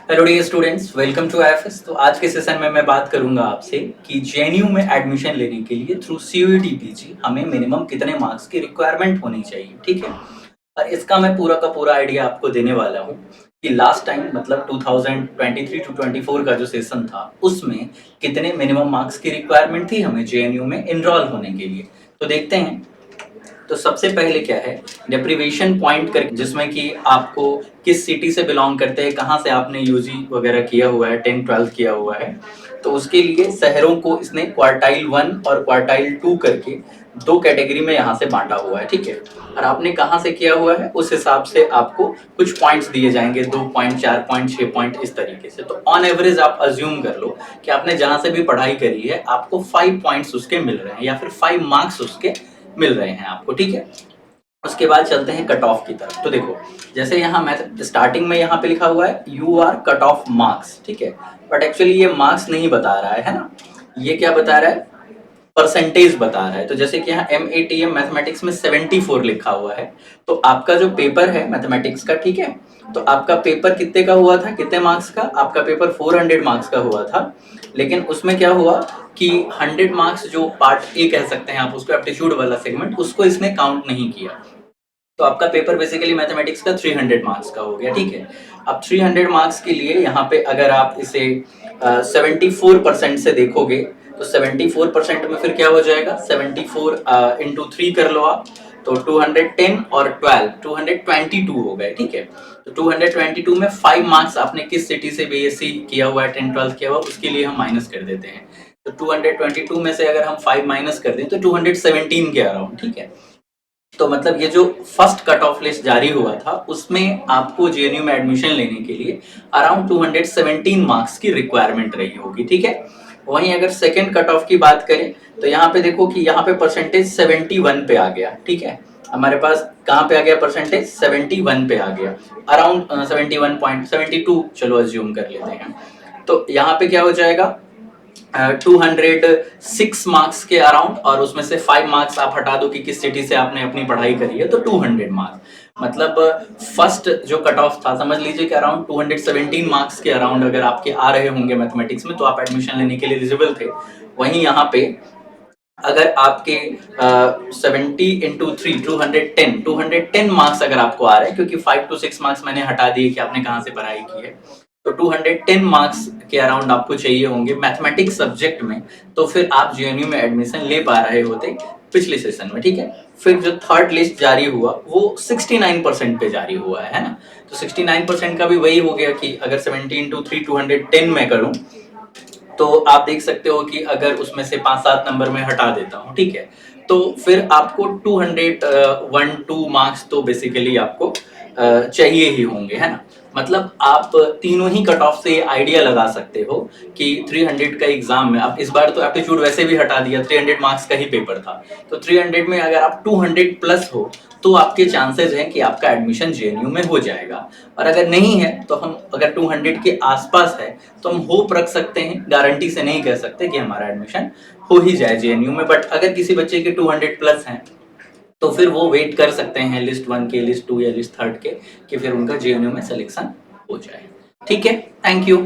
Hello dear students, welcome to IFS. तो आज के सेशन में मैं बात करूंगा आपसे कि जेएनयू में एडमिशन लेने के लिए थ्रू सीयूईटी पीजी हमें मिनिमम कितने मार्क्स की रिक्वायरमेंट होनी चाहिए। ठीक है, और इसका मैं पूरा का पूरा आइडिया आपको देने वाला हूँ कि लास्ट टाइम मतलब 2023 टू 24 का जो सेशन था उसमें कितने मिनिमम मार्क्स की रिक्वायरमेंट थी हमें जेएनयू में एनरोल होने के लिए। तो देखते हैं। तो सबसे पहले क्या है, डेप्रीवेशन पॉइंट कर, जिसमें कि आपको किस सिटी से बिलोंग करते हैं, कहाँ से आपने यूजी वगैरह किया हुआ है, 10-12 किया हुआ है। तो उसके लिए शहरों को इसने क्वार्टाइल 1 और क्वार्टाइल 2 करके दो कैटेगरी में यहाँ से बांटा हुआ है। ठीक है, और आपने कहाँ से किया हुआ है उस हिसाब से आपको कुछ पॉइंट्स दिए जाएंगे, 2 पॉइंट, 4 पॉइंट, 6 पॉइंट, इस तरीके से। तो ऑन एवरेज आप अज्यूम कर लो कि आपने जहाँ से भी पढ़ाई करी है आपको 5 पॉइंट्स उसके मिल रहे हैं या फिर 5 मार्क्स उसके मिल रहे हैं आपको। ठीक है, उसके बाद चलते हैं कट ऑफ की तरफ। तो देखो, जैसे यहाँ मैं स्टार्टिंग में यहाँ पे लिखा हुआ है U R cut off marks. ठीक है, बट एक्चुअली ये मार्क्स नहीं बता रहा है ना, ये क्या बता रहा है, परसेंटेज बता रहा है। तो जैसे कि यहाँ MATM मैथमेटिक्स में 74 लिखा हुआ है, तो आपका जो पेपर है मैथमेटिक्स का, ठीक है, तो आपका पेपर कितने का हुआ था, कितने मार्क्स का? आपका पेपर 400 मार्क्स का हुआ था। लेकिन उसमें क्या हुआ कि 100 मार्क्स जो पार्ट ए कह सकते हैं आप उसको, एप्टीट्यूड वाला सेगमेंट, उसको इसने काउंट नहीं किया। तो आपका पेपर बेसिकली मैथमेटिक्स का 300 मार्क्स का हो गया। ठीक है, अब 300 मार्क्स के लिए यहाँ पे अगर आप इसे 74% से देखोगे तो 74% में फिर क्या हो जाएगा, 74 इंटू 3 कर लो आप, तो 210 और 12 222 हो गए। ठीक है, तो 222 में 5 मार्क्स आपने किस सिटी से बीएससी किया हुआ है, 10-12 किया हुआ, उसके लिए हम माइनस कर देते हैं। तो 222 में से अगर हम 5 माइनस कर दें तो 217 के अराउंड। ठीक है, तो मतलब ये जो फर्स्ट कट ऑफ लिस्ट जारी हुआ था उसमें आपको जेएनयू में एडमिशन लेने के लिए अराउंड 217 मार्क्स की रिक्वायरमेंट रही होगी। ठीक है, वहीं अगर सेकंड कट ऑफ की बात करें तो यहाँ पे देखो कि यहाँ पे परसेंटेज 71 पे आ गया। ठीक है, हमारे पास कहाँ पे आ गया परसेंटेज, 71 पे आ गया, अराउंड 71.72 चलो अज्यूम कर लेते हैं। तो यहाँ पे क्या हो जाएगा, 206 मार्क्स के अराउंड, और उसमें से 5 मार्क्स आप हटा दो कि किस सिटी से आपने अपनी पढ़ाई करी है, तो 200 मार्क्स। मतलब फर्स्ट जो कट ऑफ था, समझ लीजिए कि अराउंड 217 मार्क्स के अराउंड अगर आपके आ रहे होंगे मैथमेटिक्स में तो आप एडमिशन लेने के लिए एलिजिबल थे। वहीं यहाँ पे अगर आपके 70 इंटू 3 210 मार्क्स अगर आपको आ रहे हैं, क्योंकि 5 to 6 मार्क्स मैंने हटा दिए कि आपने कहाँ से पढ़ाई की है, तो 210 मार्क्स के अराउंड आपको चाहिए होंगे मैथमेटिक्स सब्जेक्ट में, तो फिर आप जेएनयू में एडमिशन ले पा रहे होते पिछले सेशन में। ठीक है, फिर जो थर्ड लिस्ट जारी हुआ वो 69% पे जारी हुआ है ना, तो 69% का भी वही हो गया कि अगर 70 इंटू 3 210 में करूं तो आप देख सकते हो कि अगर उसमें से 5-7 नंबर में हटा देता हूँ, ठीक है, तो फिर आपको 201-2 मार्क्स तो बेसिकली आपको चाहिए ही होंगे, है ना। मतलब आप तीनों ही कट ऑफ से आइडिया लगा सकते हो कि 300 का एग्जाम में, आप इस बार तो एप्टीट्यूड वैसे भी हटा दिया, 300 मार्क्स का ही पेपर था, तो 300 में अगर आप 200 प्लस हो तो आपके चांसेस हैं कि आपका एडमिशन जेएनयू में हो जाएगा। और अगर नहीं है तो हम, अगर 200 के आसपास है तो हम होप रख सकते हैं, गारंटी से नहीं कह सकते कि हमारा एडमिशन हो ही जाए जेएनयू में। बट अगर किसी बच्चे के 200 प्लस हैं तो फिर वो वेट कर सकते हैं लिस्ट 1 के, लिस्ट 2 या लिस्ट 3 के, कि फिर उनका जेएनयू में सिलेक्शन हो जाए। ठीक है, थैंक यू।